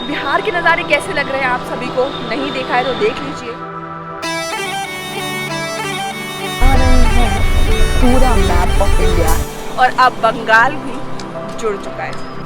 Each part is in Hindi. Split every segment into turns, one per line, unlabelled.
बिहार के नज़ारे कैसे लग रहे हैं आप सभी को, नहीं देखा है तो देख लीजिए।
पूरा मैप ऑफ इंडिया
और अब बंगाल भी जुड़ चुका है।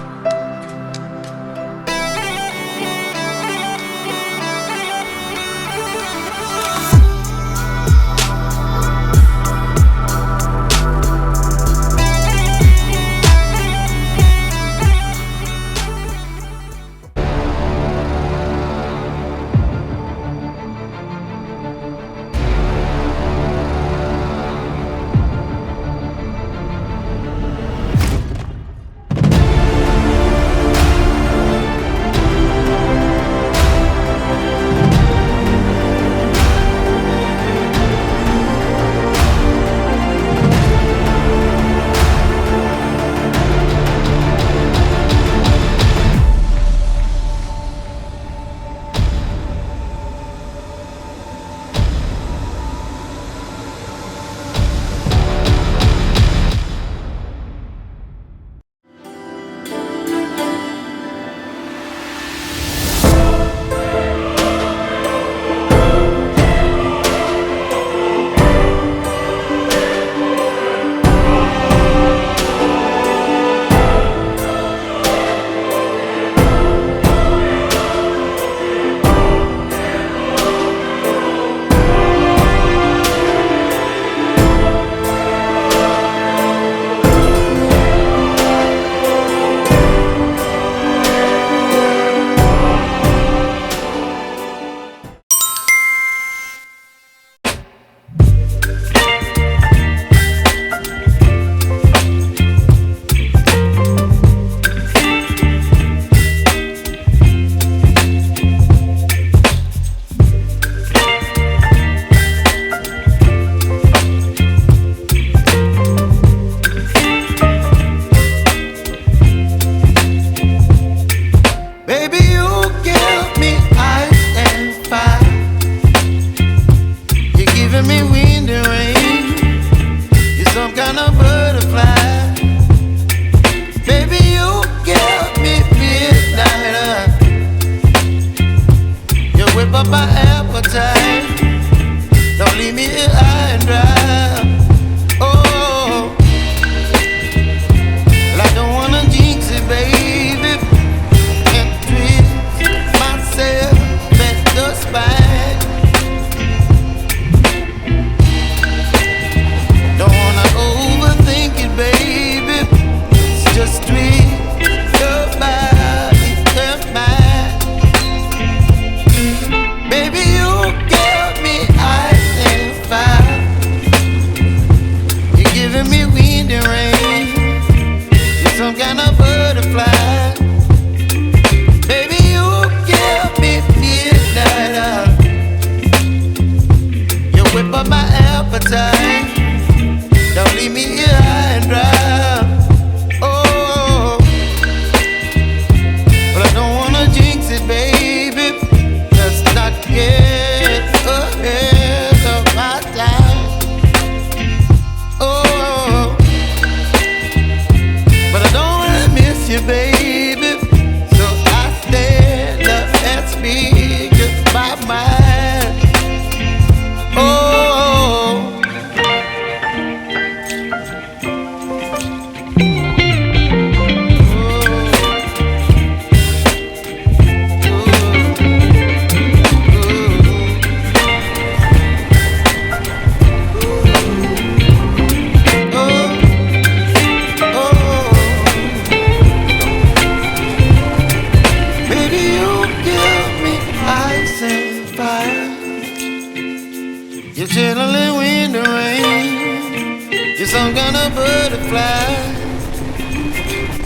some kind of butterfly.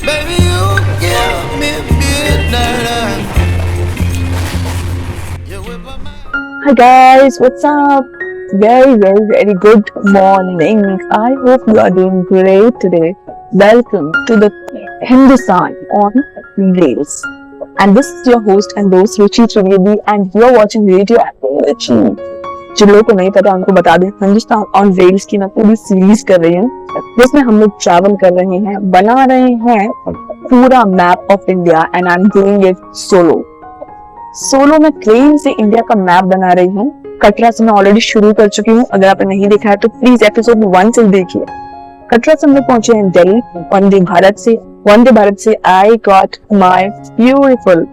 Baby, you give me midnight. You whip up my...
Hi guys, what's up? Very good morning. I hope you are doing great today. Welcome to the Hindustan on Rails. And this is your host and host Ruchi Trivedi and you are watching Radio Ruchi. जिन लोगों को नहीं पता उनको बता दें, हिंदुस्तान ऑन रेल्स की मैं पूरी सीरीज कर रही हूँ जिसमें हम लोग ट्रैवल कर रहे हैं, बना रहे हैं पूरा map of India and I am doing it solo. Solo मैं ट्रेन से इंडिया का मैप बना रही हूँ। कटरा से मैं ऑलरेडी शुरू कर चुकी हूँ, अगर आपने नहीं देखा है तो प्लीज एपिसोड 1 से देखिए। कटरा से हम लोग पहुंचे हैं दिल्ली वंदे भारत से I got my beautiful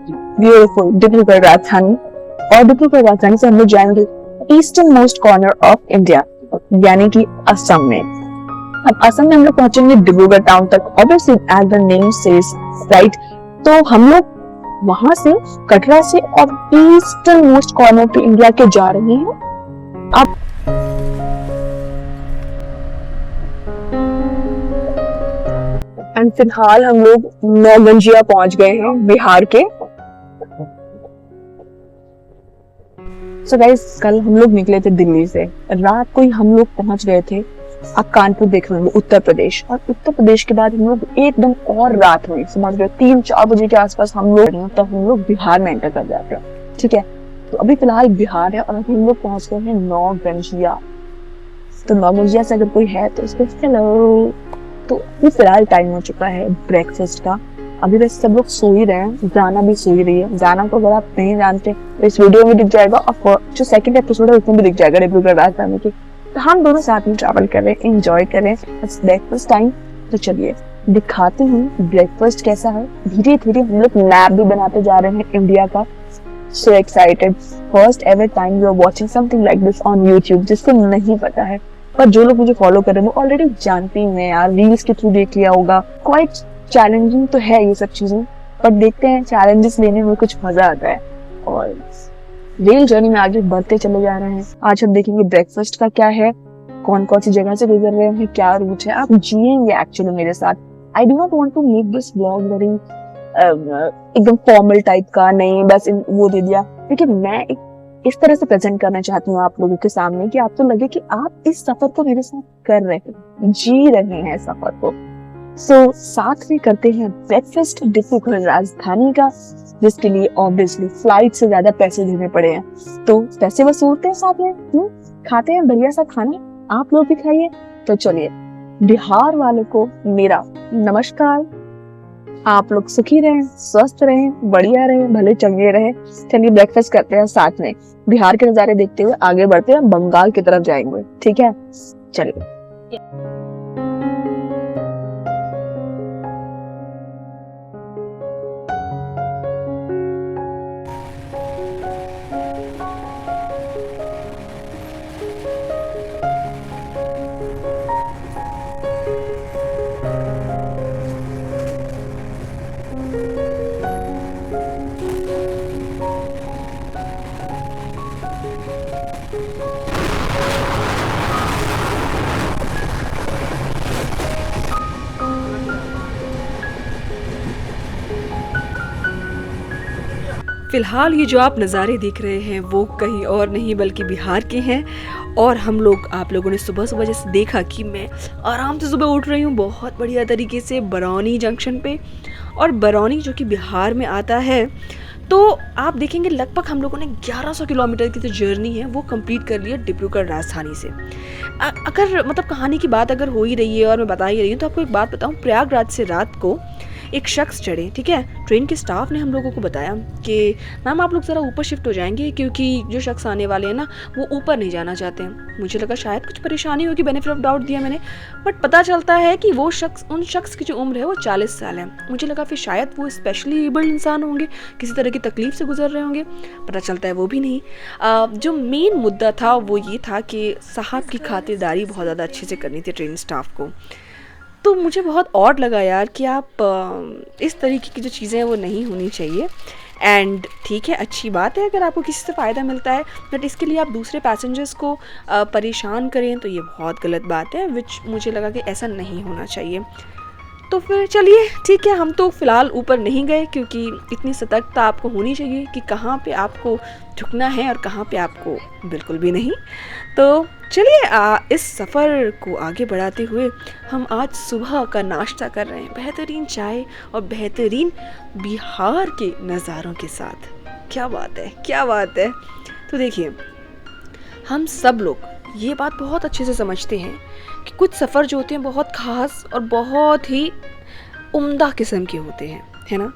Dibrugarh Rajdhani, और डिब्रूगढ़ राजधानी से हम लोग जाएंगे eastern most corner of India यानी कि असम में। अब असम में हम लोग पहुंचेंगे डिब्रूगढ़ टाउन तक, obviously as the name says right. तो हम लोग वहां से कटरा से और ईस्टर्न मोस्ट कॉर्नर पे इंडिया के जा रहे हैं। अब एंड फिलहाल हम लोग नौगंजिया पहुंच गए हैं बिहार के। सो गाइस, कल हम लोग निकले थे दिल्ली से, रात को ही हम लोग पहुंच गए थे। आप कानपुर देख रहे होंगे, उत्तर प्रदेश, और उत्तर प्रदेश के बाद हम लोग एकदम और रात में समझ रहे 3-4 बजे के आसपास हम लोग, तब हम लोग बिहार में एंटर कर जाते हैं। ठीक है, तो अभी फिलहाल बिहार है और अभी हम लोग पहुंच गए हैं नौगंजिया। तो नौगंजिया से अगर कोई है तो उसको हेलो। तो अभी फिलहाल टाइम हो चुका है ब्रेकफास्ट का। अभी वैसे सब लोग सो ही रहे हैं, जाना भी सो ही रही है। जाना को अगर आप नहीं जानते तो इस वीडियो में दिख जाएगा, और जो सेकंड एपिसोड है उसमें भी दिख जाएगा डिब्रूगढ़ राजधानी की। तो हम दोनों साथ में ट्रैवल कर रहे हैं, एंजॉय कर रहे हैं। It's breakfast time. तो चलिए दिखाते हैं ब्रेकफास्ट कैसा है। धीरे धीरे हम लोग मैप भी बनाते जा रहे हैं इंडिया का। So excited, first ever time you are watching something like this on YouTube. जिसको नहीं पता है, पर जो लोग मुझे फॉलो कर रहे हैं वो ऑलरेडी जानते ही हैं यार, रील्स के थ्रू देख लिया होगा। क्वाइट चैलेंजिंग तो है ये सब चीजें, पर देखते हैं चैलेंजेस लेने में कुछ मजा आता है और रेल जर्नी में आगे बढ़ते चले जा रहे हैं। आज हम देखेंगे ब्रेकफास्ट का क्या है, कौन कौन सी जगह से गुजर रहे हैं, क्या रूट है। आप जिएंगे एक्चुअली मेरे साथ। I do not want to make this vlog very एकदम फॉर्मल टाइप का, नहीं बस वो दे दिया, क्योंकि मैं इस तरह से प्रेजेंट करना चाहती हूँ आप लोगों के सामने कि आपको लगे कि आप इस सफर को मेरे साथ कर रहे हैं, जी रहे हैं सफर को। सो साथ में करते हैं ब्रेकफास्ट डिब्रूगढ़ राजधानी का, जिसके लिए ऑब्वियसली फ्लाइट से ज्यादा पैसे देने पड़े हैं, तो पैसे वसूलते हैं साथ में, खाते हैं बढ़िया सा खाना। आप लोग भी खाइए। तो चलिए, बिहार वालों को मेरा नमस्कार। आप लोग सुखी रहें, स्वस्थ रहें, बढ़िया रहें, भले चंगे रहें। चलिए ब्रेकफास्ट करते हैं साथ में, बिहार के नजारे देखते हुए आगे बढ़ते हैं, बंगाल की तरफ जाएंगे। ठीक है, चलिए।
फ़िलहाल ये जो आप नज़ारे देख रहे हैं वो कहीं और नहीं बल्कि बिहार के हैं। और हम लोग, आप लोगों ने सुबह सुबह जैसे देखा कि मैं आराम से सुबह उठ रही हूँ बहुत बढ़िया तरीके से बरौनी जंक्शन पे। और बरौनी जो कि बिहार में आता है, तो आप देखेंगे लगभग हम लोगों ने 1100 किलोमीटर की जो जर्नी है वो कंप्लीट कर लिया डिब्रूगढ़ राजधानी से। अगर मतलब कहानी की बात अगर हो ही रही है और मैं बता ही रही हूँ, तो आपको एक बात बताऊँ। प्रयागराज से रात को एक शख्स चढ़े, ठीक है, ट्रेन के स्टाफ ने हम लोगों को बताया कि मैम आप लोग ज़रा ऊपर शिफ्ट हो जाएंगे, क्योंकि जो शख्स आने वाले हैं ना वो ऊपर नहीं जाना चाहते हैं। मुझे लगा शायद कुछ परेशानी होगी, बेनिफिट ऑफ डाउट दिया मैंने, बट पता चलता है कि वो शख्स, उन शख्स की जो उम्र है वो 40 साल है। मुझे लगा फिर शायद वो स्पेशली एबल्ड इंसान होंगे, किसी तरह की तकलीफ से गुजर रहे होंगे। पता चलता है वो भी नहीं। जो मेन मुद्दा था वो ये था कि साहब की खातिरदारी बहुत ज़्यादा अच्छे से करनी थी ट्रेन स्टाफ को। तो मुझे बहुत ऑड लगा यार कि आप इस तरीके की जो चीज़ें हैं वो नहीं होनी चाहिए। एंड ठीक है, अच्छी बात है अगर आपको किसी से फ़ायदा मिलता है, बट इसके लिए आप दूसरे पैसेंजर्स को परेशान करें तो ये बहुत गलत बात है, विच मुझे लगा कि ऐसा नहीं होना चाहिए। तो फिर चलिए ठीक है, हम तो फ़िलहाल ऊपर नहीं गए, क्योंकि इतनी सतर्कता आपको होनी चाहिए कि कहाँ पे आपको झुकना है और कहाँ पे आपको बिल्कुल भी नहीं। तो चलिए इस सफ़र को आगे बढ़ाते हुए हम आज सुबह का नाश्ता कर रहे हैं बेहतरीन चाय और बेहतरीन बिहार के नज़ारों के साथ। क्या बात है, क्या बात है। तो देखिए, हम सब लोग ये बात बहुत अच्छे से समझते हैं कि कुछ सफ़र जो होते हैं बहुत ख़ास और बहुत ही उम्दा किस्म के होते हैं, है ना।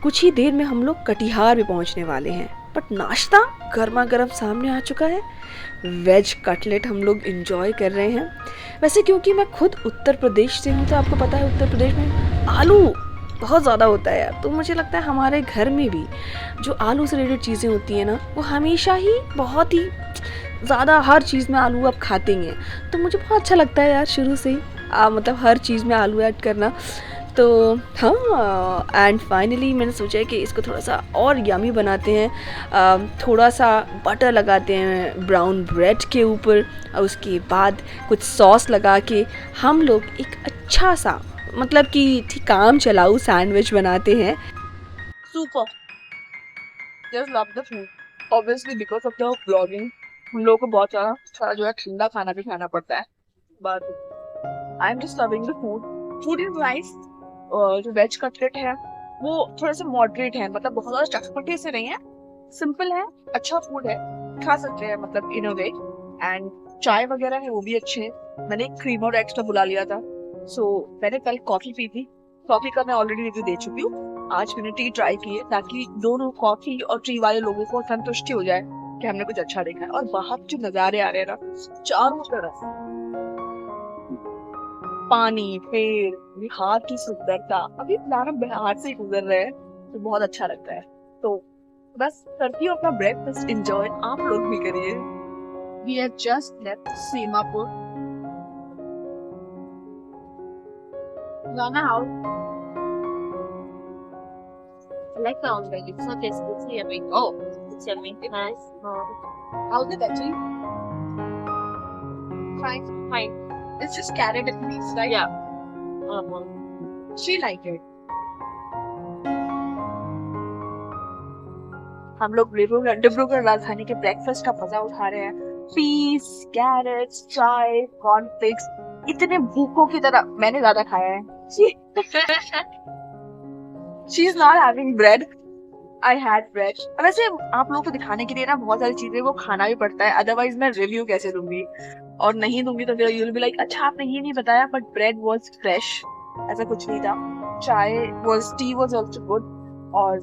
कुछ ही देर में हम लोग कटिहार में पहुंचने वाले हैं। बट नाश्ता गर्मा गर्म सामने आ चुका है। वेज कटलेट हम लोग इंजॉय कर रहे हैं। वैसे क्योंकि मैं खुद उत्तर प्रदेश से हूँ तो आपको पता है उत्तर प्रदेश में आलू बहुत ज़्यादा होता है यार। तो मुझे लगता है हमारे घर में भी जो आलू से रिलेटेड चीज़ें होती हैं ना, वो हमेशा ही बहुत ही ज़्यादा हर चीज़ में आलू आप खाते ही हैं। तो मुझे बहुत अच्छा लगता है यार शुरू से ही मतलब हर चीज़ में आलू ऐड करना। तो हाँ, एंड फाइनली मैंने सोचा है कि इसको थोड़ा सा और यमी बनाते हैं। थोड़ा सा बटर लगाते हैं ब्राउन ब्रेड के ऊपर और उसके बाद कुछ सॉस लगा के हम लोग एक अच्छा सा मतलब कि काम चलाऊ सैंडविच बनाते हैं।
Super. Just love the food. Obviously because of the vlogging, हम लोगों को बहुत सारा जो है ठंडा खाना भी खाना पड़ता है। But I'm just loving the food. Food is nice. जो वेज कटलेट है वो थोड़ा सा मॉडरेट है, मतलब बहुत ज़्यादा चटपटे से नहीं है, सिंपल है, अच्छा फूड है, खा सकते हैं मतलब इन अ वे। एंड चाय वगैरह है वो भी अच्छे है। मैंने एक क्रीम और एक्स्ट्रा बुला लिया था। सो मैंने कल कॉफ़ी पी थी, कॉफ़ी का मैं ऑलरेडी रिव्यू दे चुकी हूँ। आज मैंने टी ट्राई की है ताकि दोनों कॉफ़ी और टी वाले लोगों को संतुष्टि हो जाए कि हमने कुछ अच्छा देखा है। और बाहर जो नज़ारे आ रहे हैं ना चारों तरफ, पानी, पेड़, बिहार की सुंदरता, अभी फिलहाल हम बिहार से गुजर रहे हैं तो बहुत अच्छा लगता है। तो बस करती हूँ अपना ब्रेकफास्ट एंजॉय, आप लोग भी करिए। We have just left Simapur. Rana house.
I like the omelette. It's not as spicy. I mean, oh, it's yummy. Nice.
How's it actually? Fine.
Fine.
It's just carrot and peas, right?
Yeah.
She liked it. हम लोग डिब्रूगढ़ राजधानी के ब्रेकफास्ट का मजा उठा रहे हैं। पीस, कैरेट्स, चाय, कॉर्नफ्लेक्स, इतने भूखों की तरह मैंने ज्यादा खाया है। She is not having bread. I had bread. वैसे आप लोगों को दिखाने के लिए ना बहुत सारी चीजें वो खाना भी पड़ता है, अदरवाइज मैं रिव्यू कैसे दूंगी, और नहीं दूंगी तो फिर यू विल बी लाइक अच्छा आपने ये नहीं बताया। बट ब्रेड वाज फ्रेश, ऐसा कुछ नहीं था। Tea was also good. और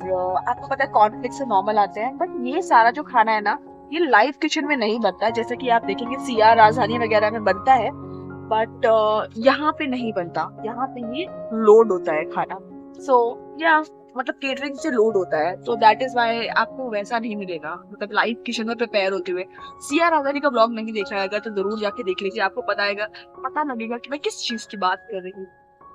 आपको पता है कॉर्नफ्लेक्स से नॉर्मल आते हैं, बट ये सारा जो खाना है ना ये लाइव किचन में नहीं बनता। जैसे कि आप देखेंगे सीआर राजधानी वगैरह में बनता है, बट यहाँ पे नहीं बनता। यहाँ पे ये लोड होता है खाना। सो या मतलब केटरिंग से लोड होता है, तो दैट इज व्हाई आपको वैसा नहीं मिलेगा, मतलब लाइव किचन में प्रिपेयर होते हुए। सीआर राजधानी का ब्लॉग नहीं देखा जाएगा तो जरूर जाके देख लीजिए, आपको पता लगेगा कि मैं किस चीज की बात कर रही हूँ।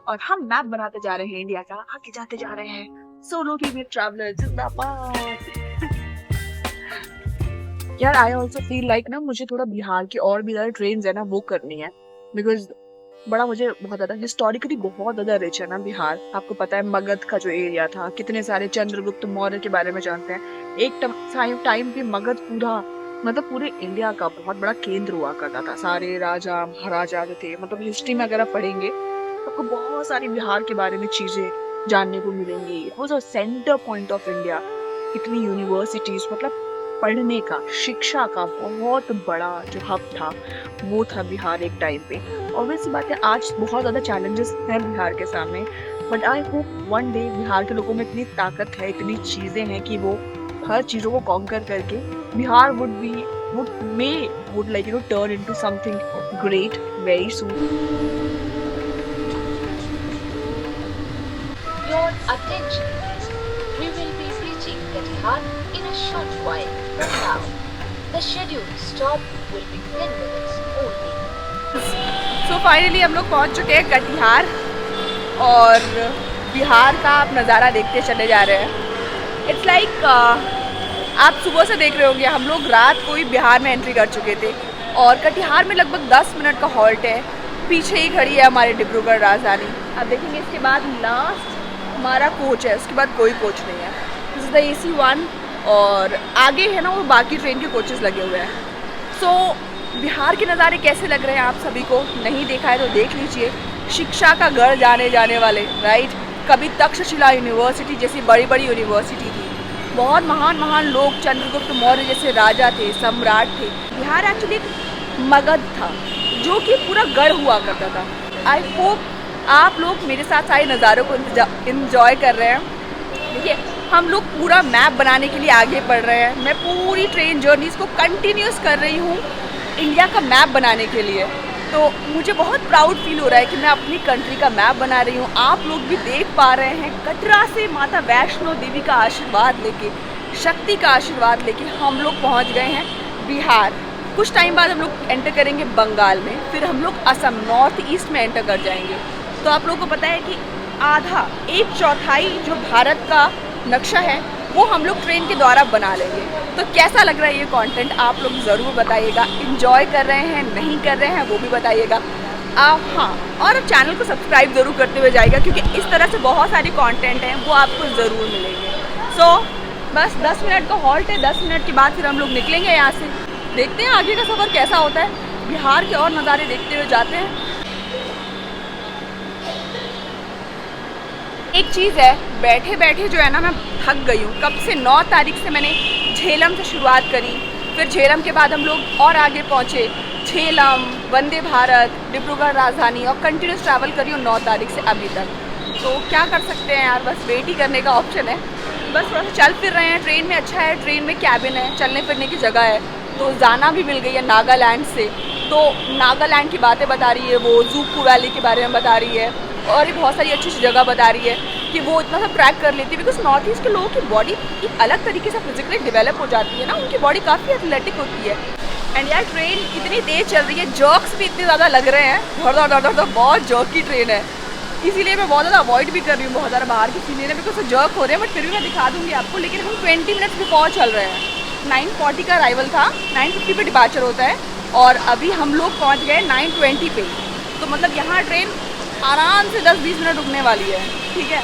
और हम मैप बनाते जा रहे हैं इंडिया का, आगे जाते जा रहे हैं। सोलो फीमेल ट्रैवलर जिंदाबाद। यार आई ऑल्सो फील लाइक ना मुझे थोड़ा बिहार की और भी ज्यादा ट्रेन्स है ना वो करनी है, बिकॉज मुझे बहुत ज्यादा हिस्टोरिकली बहुत ज्यादा रिच है ना बिहार। आपको पता है मगध का जो एरिया था, कितने सारे चंद्रगुप्त मौर्य के बारे में जानते हैं। एक टाइम पे मगध पूरे इंडिया का बहुत बड़ा केंद्र हुआ करता था। सारे राजा महाराजा जो थे, मतलब हिस्ट्री में अगर आप पढ़ेंगे तो आपको बहुत सारी बिहार के बारे में चीजें जानने को मिलेंगी। It was a centre point of India. इतनी यूनिवर्सिटीज, मतलब पढ़ने का, शिक्षा का बहुत बड़ा जो हब था वो था बिहार एक टाइम पे। ऑब्वियसली बात है आज बहुत ज़्यादा चैलेंजेस हैं बिहार के सामने, but I hope one day Bihar के लोगों में इतनी ताकत है, इतनी चीज़ें हैं कि वो हर चीज़ों को कॉन्कर करके Bihar would turn into something great very soon.
Your attention, please. We will be reaching Katihar in a short while from now. The scheduled stop will be 10 minutes only.
So finally हम लोग पहुंच चुके हैं कटिहार और बिहार का आप नज़ारा देखते चले जा रहे हैं। इट्स लाइक आप सुबह से देख रहे होंगे, हम लोग रात को ही बिहार में एंट्री कर चुके थे और कटिहार में लगभग 10 मिनट का हॉल्ट है। पीछे ही खड़ी है हमारी डिब्रूगढ़ राजधानी। आप देखेंगे इसके बाद लास्ट हमारा कोच है, उसके बाद कोई कोच नहीं है। दिस इज़ द AC1 और आगे है ना वो बाकी ट्रेन के कोचेस लगे हुए हैं। सो बिहार के नज़ारे कैसे लग रहे हैं आप सभी को नहीं देखा है तो देख लीजिए। शिक्षा का गढ़ जाने वाले राइट, कभी तक्षशिला यूनिवर्सिटी जैसी बड़ी बड़ी यूनिवर्सिटी थी, बहुत महान लोग, चंद्रगुप्त मौर्य जैसे राजा थे, सम्राट थे। बिहार एक्चुअली मगध था जो कि पूरा गढ़ हुआ करता था। आई होप आप लोग मेरे साथ सारे नज़ारों को इंजॉय कर रहे हैं। देखिए हम लोग पूरा मैप बनाने के लिए आगे बढ़ रहे हैं। मैं पूरी ट्रेन जर्नीज़ को कंटिन्यूस कर रही हूँ इंडिया का मैप बनाने के लिए। तो मुझे बहुत प्राउड फील हो रहा है कि मैं अपनी कंट्री का मैप बना रही हूँ। आप लोग भी देख पा रहे हैं कटरा से माता वैष्णो देवी का आशीर्वाद लेके, शक्ति का आशीर्वाद लेके हम लोग पहुँच गए हैं बिहार। कुछ टाइम बाद हम लोग एंटर करेंगे बंगाल में, फिर हम लोग असम नॉर्थ ईस्ट में एंटर कर जाएंगे। तो आप लोगों को पता है कि आधा 1/4 जो भारत का नक्शा है वो हम लोग ट्रेन के द्वारा बना लेंगे। तो कैसा लग रहा है ये कंटेंट आप लोग ज़रूर बताइएगा। एंजॉय कर रहे हैं नहीं कर रहे हैं वो भी बताइएगा। हाँ, और चैनल को सब्सक्राइब ज़रूर करते हुए जाइएगा क्योंकि इस तरह से बहुत सारे कंटेंट हैं वो आपको ज़रूर मिलेंगे। सो बस 10 मिनट का हॉल्ट है, 10 मिनट के बाद फिर हम लोग निकलेंगे यहाँ से। देखते हैं आगे का सफ़र कैसा होता है। बिहार के और नज़ारे देखते हुए जाते हैं। एक चीज़ है, बैठे बैठे जो है ना मैं थक गई हूँ। कब से 9 तारीख से मैंने झेलम से शुरुआत करी, फिर झेलम के बाद हम लोग और आगे पहुँचे, झेलम, वंदे भारत, डिब्रूगढ़ राजधानी, और कंटिन्यूस ट्रैवल करी हूँ 9 तारीख से अभी तक। तो क्या कर सकते हैं यार, बस वेट ही करने का ऑप्शन है। बस थोड़ा सा चल फिर रहे हैं। ट्रेन में अच्छा है, ट्रेन में कैबिन है, चलने फिरने की जगह है। तो जाना भी मिल गई है नागालैंड से, तो नागालैंड की बातें बता रही है वो, ज़ूकू वैली के बारे में बता रही है और भी बहुत सारी अच्छी अच्छी जगह बता रही है कि वो इतना सा ट्रैक कर लेती है। बिकॉज नॉर्थ ईस्ट के लोगों की बॉडी एक अलग तरीके से फिजिकली डेवलप हो जाती है ना, उनकी बॉडी काफ़ी एथलेटिक होती है। एंड यार ट्रेन इतनी तेज़ चल रही है, जर्क्स भी इतने ज़्यादा लग रहे हैं, धड़ बहुत जर्क की ट्रेन है। इसीलिए मैं बहुत ज़्यादा अवॉइड भी कर रही हूँ बहुत ज़्यादा बाहर की सीने में, बिकॉज जर्क हो रहे हैं। बट फिर भी मैं दिखा दूँगी आपको। लेकिन हम 20 मिनट्स बिफोर चल रहे हैं। 9:40 का अराइवल था, 9:50 पे डिपार्चर होता है और अभी हम लोग पहुँच गए 9:20 पे। तो मतलब यहाँ ट्रेन आराम से 10-20 मिनट रुकने वाली है। ठीक है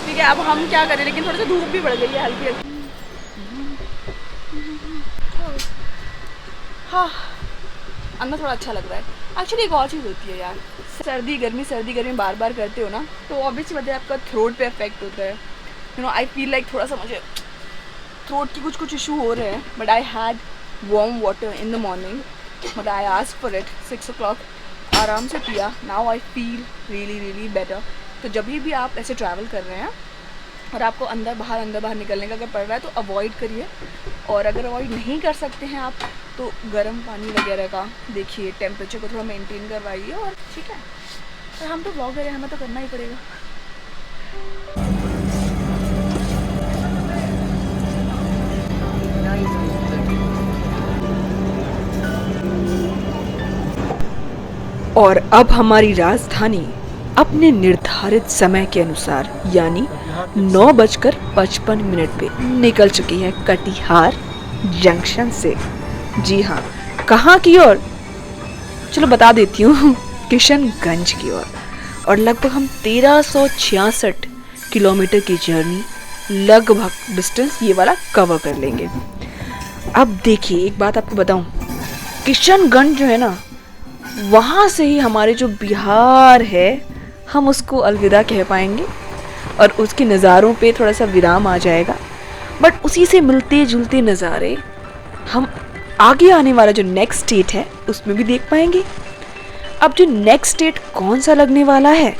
ठीक है, अब हम क्या करें। लेकिन थोड़ी सी धूप भी बढ़ गई है हल्की हल्की। हाँ, अंदर थोड़ा अच्छा लग रहा है। एक्चुअली एक और चीज़ होती है यार, सर्दी गर्मी बार बार करते हो ना, तो ऑब्वियसली वजह आपका थ्रोट पे इफेक्ट होता है। You know, I feel like थोड़ा सा मुझे थ्रोट की कुछ इशू हो रहे हैं। But I had warm water in the morning, but I asked for it 6 o'clock, आराम से पिया। Now I feel really better. तो जब भी आप ऐसे ट्रैवल कर रहे हैं और आपको अंदर बाहर निकलने का अगर पड़ रहा है तो अवॉइड करिए। और अगर अवॉइड नहीं कर सकते हैं आप तो गर्म पानी वगैरह का देखिए, टेम्परेचर को थोड़ा मेंटेन करवाइए। और ठीक है, और हम तो ब्लॉगर हैं, हमें तो करना ही पड़ेगा। और अब हमारी राजधानी अपने निर्धारित समय के अनुसार यानी 9:55 पे निकल चुकी है कटिहार जंक्शन से। जी हाँ, कहाँ की ओर? चलो बता देती हूँ, किशनगंज की ओर। और लगभग हम 1366 किलोमीटर की जर्नी लगभग डिस्टेंस ये वाला कवर कर लेंगे। अब देखिए एक बात आपको बताऊँ, किशनगंज जो है ना, वहाँ से ही हमारे जो बिहार है हम उसको अलविदा कह पाएंगे और उसके नज़ारों पे थोड़ा सा विराम आ जाएगा। बट उसी से मिलते जुलते नज़ारे हम आगे आने वाला जो नेक्स्ट स्टेट है उसमें भी देख पाएंगे। अब जो नेक्स्ट स्टेट कौन सा लगने वाला है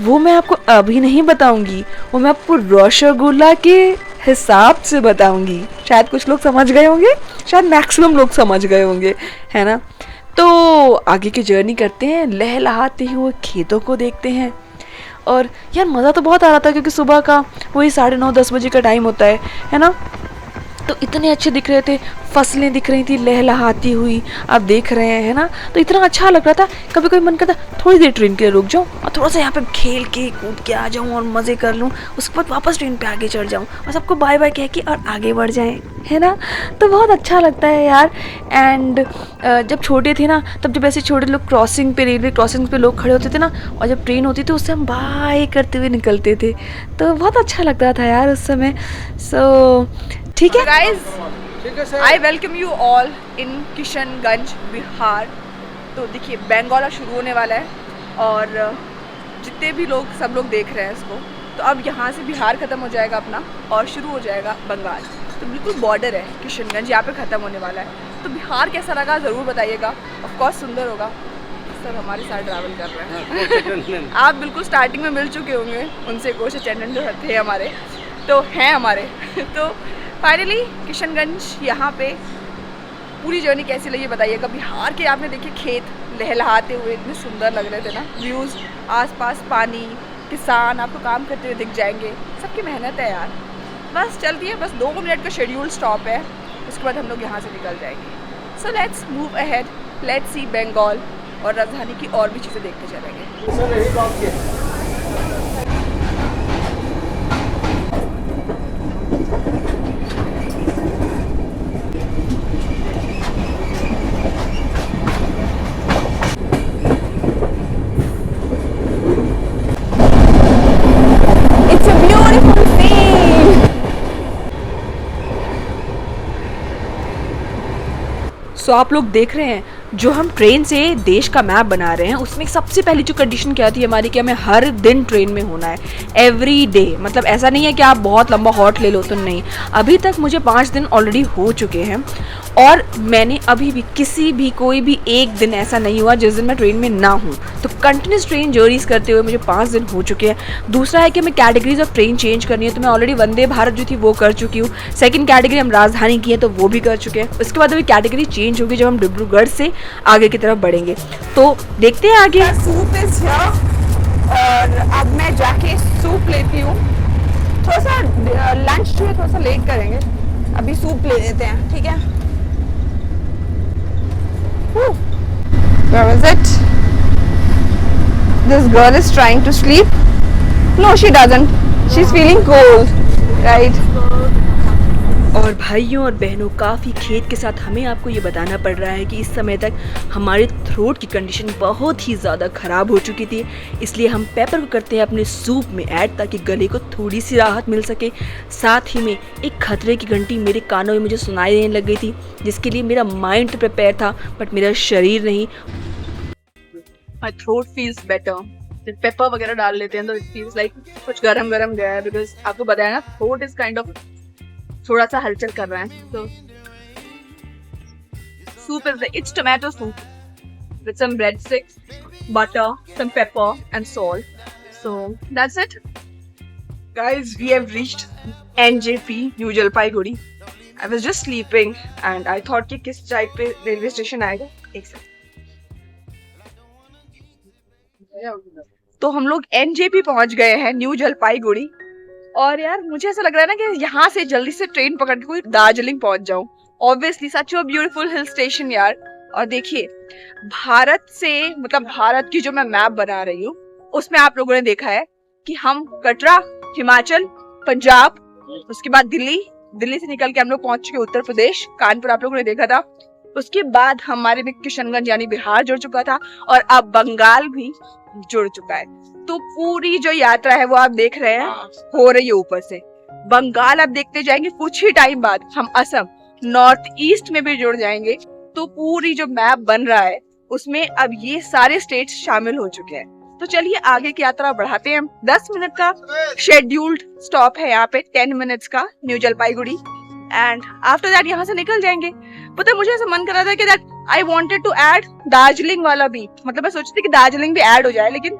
वो मैं आपको अभी नहीं बताऊंगी, वो मैं आपको रसगुल्ला के हिसाब से बताऊंगी। शायद कुछ लोग समझ गए होंगे, शायद मैक्सिमम लोग समझ गए होंगे, है ना। तो आगे की जर्नी करते हैं, लहलहाते हुए खेतों को देखते हैं। और यार मज़ा तो बहुत आ रहा था क्योंकि सुबह का वही 9:30-10 बजे का टाइम होता है ना। तो इतने अच्छे दिख रहे थे, फसलें दिख रही थी लहलहाती हुई, आप देख रहे हैं, है ना। तो इतना अच्छा लग रहा था, कभी कभी मन करता थोड़ी देर ट्रेन के लिए रुक जाऊँ और थोड़ा सा यहाँ पे खेल के कूद के आ जाऊँ और मज़े कर लूँ, उसके बाद वापस ट्रेन पे आगे चढ़ जाऊँ और सबको बाय बाय कह के और आगे बढ़ जाएँ, है ना। तो बहुत अच्छा लगता है यार। एंड जब छोटे थे ना, तब जब ऐसे छोटे लोग क्रॉसिंग पे, रेलवे क्रॉसिंग पे लोग खड़े होते थे ना, और जब ट्रेन होती थी उससे हम बाय करते हुए निकलते थे, तो बहुत अच्छा लगता था यार उस समय। सो ठीक है guys, I welcome you all in Kishanganj Bihar. तो देखिए बंगाल शुरू होने वाला है और जितने भी लोग सब लोग देख रहे हैं इसको, तो अब यहाँ से बिहार ख़त्म हो जाएगा अपना और शुरू हो जाएगा बंगाल। तो बिल्कुल बॉर्डर है किशनगंज, यहाँ पे ख़त्म होने वाला है। तो बिहार कैसा लगा ज़रूर बताइएगा। ऑफ कोर्स सुंदर होगा, सब हमारे साथ ट्रैवल कर रहे हैं। आप बिल्कुल स्टार्टिंग में मिल चुके होंगे उनसे, कोच अटेंडेंट जो थे हमारे। तो हैं हमारे। तो फाइनली किशनगंज यहाँ पे पूरी जर्नी कैसी लगी बताइएगा। बिहार के आपने देखिए खेत लहलहाते हुए इतने सुंदर लग रहे थे ना, व्यूज़, आसपास पानी, किसान आपको काम करते हुए दिख जाएंगे। सबकी मेहनत है यार। बस चलती है, बस 2 मिनट का शेड्यूल स्टॉप है, उसके बाद हम लोग यहाँ से निकल जाएंगे। So let's move ahead, let's see Bengal और राजधानी की और भी चीज़ें देखते चलेंगे। सो आप लोग देख रहे हैं जो हम ट्रेन से देश का मैप बना रहे हैं, उसमें सबसे पहली जो कंडीशन क्या थी हमारी कि हमें हर दिन ट्रेन में होना है, एवरी डे। मतलब ऐसा नहीं है कि आप बहुत लंबा हॉट ले लो, तो नहीं। अभी तक मुझे 5 दिन ऑलरेडी हो चुके हैं और मैंने अभी भी किसी भी कोई भी एक दिन ऐसा नहीं हुआ जिस दिन मैं ट्रेन में ना हूँ। तो कंटिन्यूस ट्रेन जर्नीज़ करते हुए मुझे 5 दिन हो चुके हैं। दूसरा है कि हमें कैटेगरीज ऑफ ट्रेन चेंज करनी है, तो मैं ऑलरेडी वंदे भारत जो थी वो कर चुकी हूँ। सेकंड कैटेगरी हम राजधानी की है तो वो भी कर चुके हैं। उसके बाद अभी कैटेगरी चेंज होगी जब हम डिब्रूगढ़ से आगे की तरफ बढ़ेंगे। तो देखते हैं आगे। सूप इज हियर और अब मैं जाके सूप लेती हूँ। थोड़ा सा लंच जो है थोड़ा सा लेट करेंगे, अभी सूप ले लेते हैं, ठीक है। Where is it? This girl is trying to sleep. No, she doesn't. She's feeling cold, right? और भाइयों और बहनों, काफ़ी खेद के साथ हमें आपको ये बताना पड़ रहा है कि इस समय तक हमारे थ्रोट की कंडीशन बहुत ही ज़्यादा ख़राब हो चुकी थी। इसलिए हम पेपर को करते हैं अपने सूप में ऐड, ताकि गले को थोड़ी सी राहत मिल सके। साथ ही में एक खतरे की घंटी मेरे कानों में मुझे सुनाई देने लग गई थी, जिसके लिए मेरा माइंड प्रिपेयर था बट मेरा शरीर नहीं। My throat feels better. Paper वगैरह डाल लेते हैं तो इट फील्स लाइक कुछ गरम गरम गया है, बिकॉज आपको बताया ना थ्रोट इज काइंड ऑफ थोड़ा सा हलचल कर रहा है। तो soup is it's tomato soup with some breadsticks, butter, some pepper and salt. So that's it. Guys, we have reached NJP, New Jalpaiguri. I was just sleeping and I thought कि किस टाइप पे रेलवे स्टेशन आएगा। एक सेकंड। तो हम लोग NJP पहुंच गए हैं, न्यू जलपाईगुड़ी। और यार मुझे ऐसा लग रहा है ना कि यहाँ से जल्दी से ट्रेन पकड़ के कोई दार्जिलिंग पहुंच जाऊं। Obviously such a beautiful hill station यार। और देखिए भारत से, मतलब भारत की जो मैं मैप बना रही हूँ उसमें आप लोगों ने देखा है कि हम कटरा, हिमाचल, पंजाब, उसके बाद दिल्ली से निकल के हम लोग पहुंच चुके उत्तर प्रदेश, कानपुर आप लोगों ने देखा था। उसके बाद हमारे में किशनगंज यानी बिहार जुड़ चुका था और अब बंगाल भी जुड़ चुका है। तो पूरी जो यात्रा है वो आप देख रहे हैं हो रही है ऊपर से। बंगाल आप देखते जाएंगे, कुछ ही टाइम बाद हम असम, नॉर्थ ईस्ट में भी जुड़ जाएंगे। तो पूरी जो मैप बन रहा है उसमें अब ये सारे स्टेट्स शामिल हो चुके हैं। तो चलिए आगे की यात्रा बढ़ाते हैं। 10 मिनट का शेड्यूल्ड स्टॉप है यहाँ पे, 10 मिनट्स का, new Jalpaiguri, and after that यहाँ से निकल जाएंगे। पता है मुझे ऐसा मन कर रहा था कि that I wanted to add Darjeeling वाला भी, मतलब मैं सोचती थी कि दार्जिलिंग भी ऐड हो जाए, लेकिन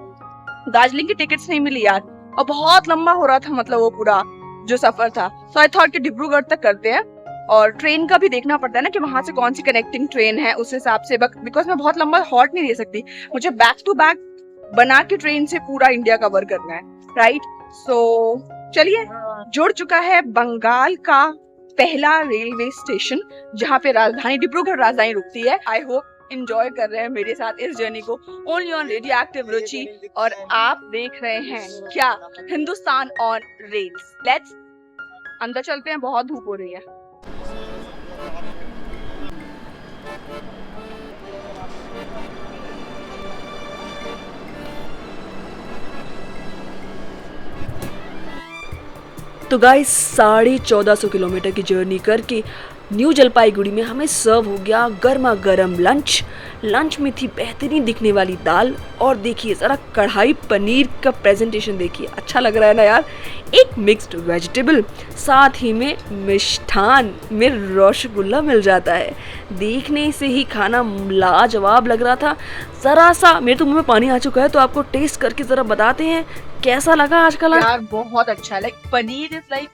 दार्जिलिंग की टिकट्स नहीं मिली यार, और बहुत लंबा हो रहा था मतलब वो पूरा जो सफर था। सो आई थॉट कि डिब्रूगढ़ तक करते हैं, और ट्रेन का भी देखना पड़ता है ना कि वहां से कौन सी कनेक्टिंग ट्रेन है, उस हिसाब से, बिकॉज मैं बहुत लंबा हॉट नहीं दे सकती, मुझे बैक टू बैक बना के ट्रेन से पूरा इंडिया कवर करना है, राइट। सो चलिए, जुड़ चुका है बंगाल का पहला रेलवे स्टेशन जहाँ पे राजधानी डिब्रूगढ़ राजधानी रुकती है। आई होप एंजॉय कर रहे हैं मेरे साथ इस जर्नी को, ओनली ऑन रेडियोएक्टिव रुचि, और आप देख रहे हैं क्या, हिंदुस्तान ऑन रेल्स। लेट्स अंदर चलते हैं, बहुत धूप हो रही है। तो गाइस 1450 किलोमीटर की जर्नी करके न्यू जलपाईगुड़ी में हमें सर्व हो गया गर्मा गर्म लंच में थी बेहतरीन दिखने वाली दाल, और देखिए ज़रा कढ़ाई पनीर का प्रेजेंटेशन देखिए, अच्छा लग रहा है ना यार, एक मिक्स्ड वेजिटेबल, साथ ही में मिष्ठान में रसगुल्ला मिल जाता है। देखने से ही खाना लाजवाब लग रहा था। ज़रा सा मेरे तो मुंह में पानी आ चुका है, तो आपको टेस्ट करके ज़रा बताते हैं कैसा लगा आज का लंच?
यार बहुत अच्छा है, लाइक पनीर इज लाइक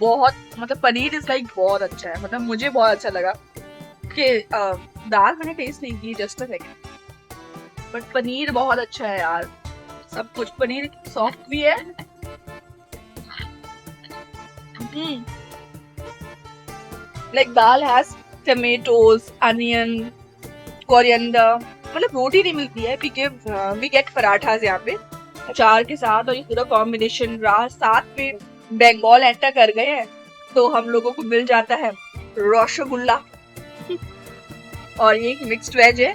बहुत, मतलब पनीर इज लाइक बहुत अच्छा है, मतलब मुझे बहुत अच्छा लगा कि दाल मैंने टेस्ट नहीं की, just a second, but paneer बहुत अच्छा है यार, सब कुछ, पनीर सॉफ्ट भी है। Like dal has tomatoes, onion, coriander, मतलब रोटी नहीं मिलती है, वी गेट पराठास यहाँ पे अचार के साथ, और ये पूरा कॉम्बिनेशन रहा, साथ में बंगाल एंटर कर गए हैं तो हम लोगों को मिल जाता है रसगुल्ला और ये मिक्स्ड वेज है,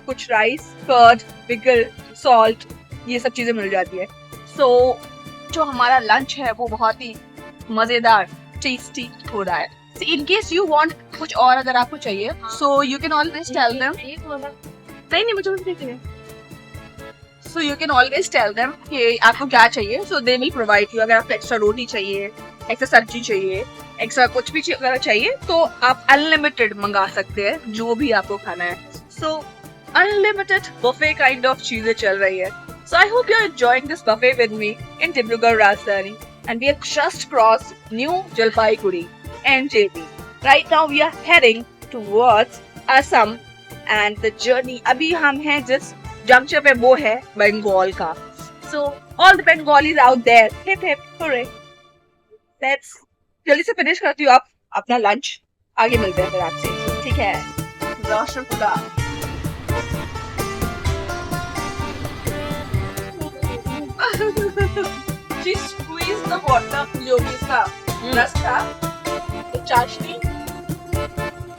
कुछ राइस, कर्ड, पिकल, सॉल्ट, ये सब चीजें मिल जाती है। सो जो हमारा लंच है वो बहुत ही मजेदार, टेस्टी हो रहा है। इन केस यू वांट कुछ और अगर आपको चाहिए, so you can always tell them, नहीं मुझे देखिए, so you can always tell them कि आपको क्या चाहिए, so they will provide you. अगर आपको एक्स्ट्रा रोटी चाहिए, एक्स्ट्रा सब्जी चाहिए, एक्स्ट्रा कुछ भी अगर चाहिए तो आप अनलिमिटेड मंगा सकते हैं, जो भी आपको खाना है। So unlimited buffet kind of चीजें चल रही है। So I hope you are enjoying this buffet with me in Dibrugarh Rajdhani, and we have just crossed New Jalpaiguri NJP. Right now we are heading towards Assam and the journey अभी हम हैं जिस जंक्शन पे वो है बंगाल का। So all the Bengalis out there, hip hip hooray. Let's जल्दी से फिनिश करती हूँ आप अपना लंच, आगे मिलते हैं फिर आपसे, ठीक है? Rasgulla She squeezed the water, जो भी इसका रस था, the चाशनी.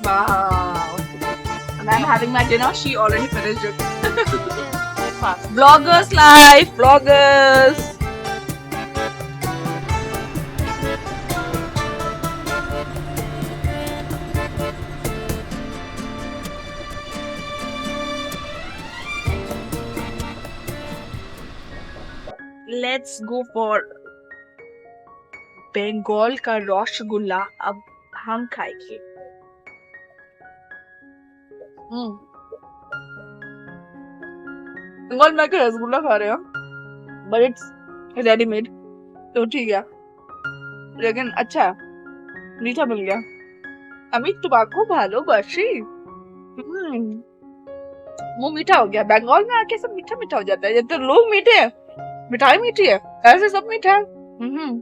Wow. And I'm having my dinner. She already finished it. Vloggers life, vloggers. Let's go for Bengal का रसगुल्ला अब हम खाएंगे। बंगाल में के रसगुल्ला खा रहे हैं, बट इट्स रेडीमेड, तो ठीक है, लेकिन अच्छा मीठा मिल गया। अमित टबाको भालोबाशी, वो मीठा हो गया। बंगाल में आके सब मीठा मीठा हो जाता है, जब तो लोग मीठे हैं, मिठाई मीठी है, ऐसे सब मीठा है।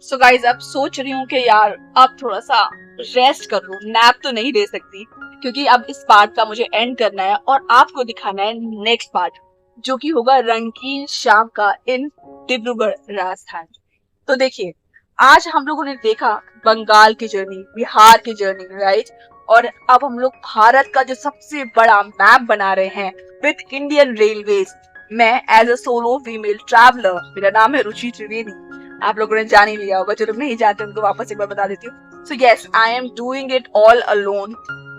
सो गाइज अब सोच रही हूँ कि यार अब थोड़ा सा रेस्ट कर लूं, नैप तो नहीं ले सकती क्योंकि अब इस पार्ट का मुझे एंड करना है और आपको दिखाना है नेक्स्ट पार्ट, जो कि होगा रंगीन शाम का इन डिब्रूगढ़ राजस्थान। तो देखिए आज हम लोगों ने देखा बंगाल की जर्नी, बिहार की जर्नी, राइट, और अब हम लोग भारत का जो सबसे बड़ा मैप बना रहे हैं विद इंडियन रेलवेज। मैं as a solo female traveller, मेरा नाम है रुचि त्रिवेदी, आप लोगों ने जान ही लिया होगा, जो लोग नहीं जानते उनको वापस एक बार बता देती हूँ। So yes, I am doing it all alone,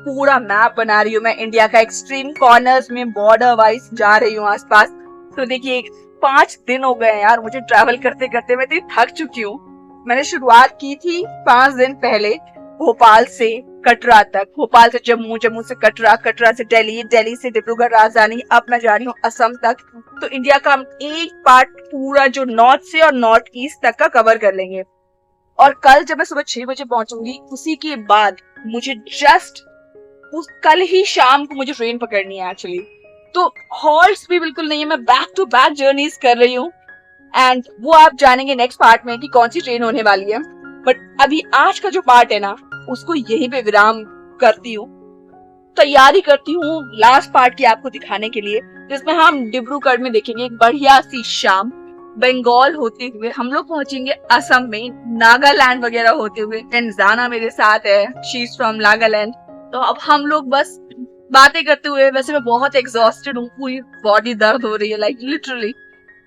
पूरा मैप बना रही हूँ मैं इंडिया का, एक्सट्रीम कॉर्नर्स में बॉर्डर वाइज जा रही हूँ आसपास। तो देखिए 5 दिन हो गए यार मुझे ट्रैवल करते करते, मैं इतनी थक चुकी हूँ। मैंने शुरुआत की थी 5 दिन पहले भोपाल से कटरा तक, भोपाल से जम्मू, जम्मू से कटरा, कटरा से दिल्ली, दिल्ली से डिब्रूगढ़ राजधानी, अब मैं जा रही हूँ असम तक। तो इंडिया का हम एक पार्ट पूरा जो नॉर्थ से और नॉर्थ ईस्ट तक का कवर कर लेंगे। और कल जब मैं सुबह 6 बजे पहुंचूंगी, उसी के बाद मुझे जस्ट कल ही शाम को मुझे ट्रेन पकड़नी है एक्चुअली। तो हॉल्ट्स भी बिल्कुल नहीं है, मैं बैक टू बैक जर्नीज कर रही हूँ एंड वो आप जानेंगे नेक्स्ट पार्ट में कि कौन सी ट्रेन होने वाली है। बट अभी आज का जो पार्ट है ना, उसको यहीं पे विराम करती हूँ, तैयारी करती हूँ लास्ट पार्ट की आपको दिखाने के लिए, जिसमें हम डिब्रूगढ़ में देखेंगे एक बढ़िया सी शाम। बंगाल होते हुए हम लोग पहुंचेंगे असम में, नागालैंड वगैरह होते हुए। जाना मेरे साथ है, शी इज फ्रॉम नागालैंड। तो अब हम लोग बस बातें करते हुए, वैसे मैं बहुत एग्जॉस्टेड हूँ, पूरी बॉडी दर्द हो रही है like literally,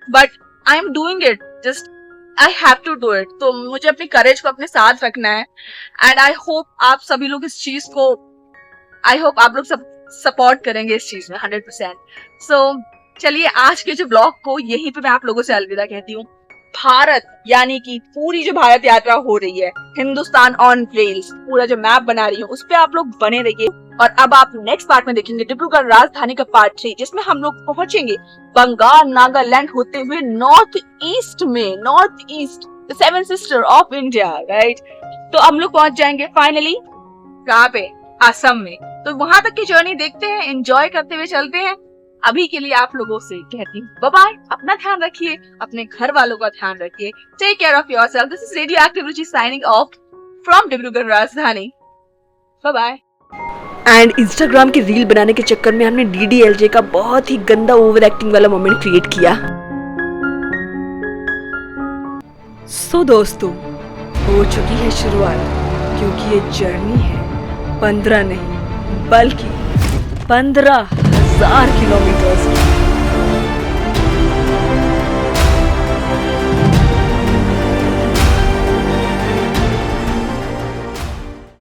but I am doing it, just I have to do it. तो मुझे अपनी करेज को अपने साथ रखना है एंड आई होप आप सभी लोग इस चीज को, आई होप आप लोग सब सपोर्ट करेंगे इस चीज में 100%। सो चलिए आज के जो ब्लॉग को यहीं पे मैं आप लोगों से अलविदा कहती हूँ। भारत यानी कि पूरी जो भारत यात्रा हो रही है, हिंदुस्तान ऑन रेल्स, पूरा जो मैप बना रही हूँ, उस पे आप लोग बने रहिए। और अब आप नेक्स्ट पार्ट में देखेंगे डिब्रूगढ़ राजधानी का पार्ट 3, जिसमें हम लोग पहुंचेंगे बंगाल नागालैंड होते हुए नॉर्थ ईस्ट में, north east the seven sister of India, right. तो हम लोग पहुंच जाएंगे फाइनली कहाँ पे, असम में। तो वहां तक की जर्नी देखते हैं, एंजॉय करते हुए चलते हैं। अभी के लिए आप लोगों से कहती हूँ बाय बाय, अपना ध्यान रखिए, अपने घर वालों का ध्यान रखिए, take care of yourself. This is radio active Ruchi signing off from Dibrugarh Rajdhani, bye bye.
And Instagram की रील बनाने के चक्कर में हमने DDLJ का बहुत ही गंदा ओवर एक्टिंग वाला मोमेंट क्रिएट किया। सो दोस्तों, हो चुकी है शुरुआत, क्योंकि ये जर्नी है 15 नहीं बल्कि 15,000 किलोमीटर की।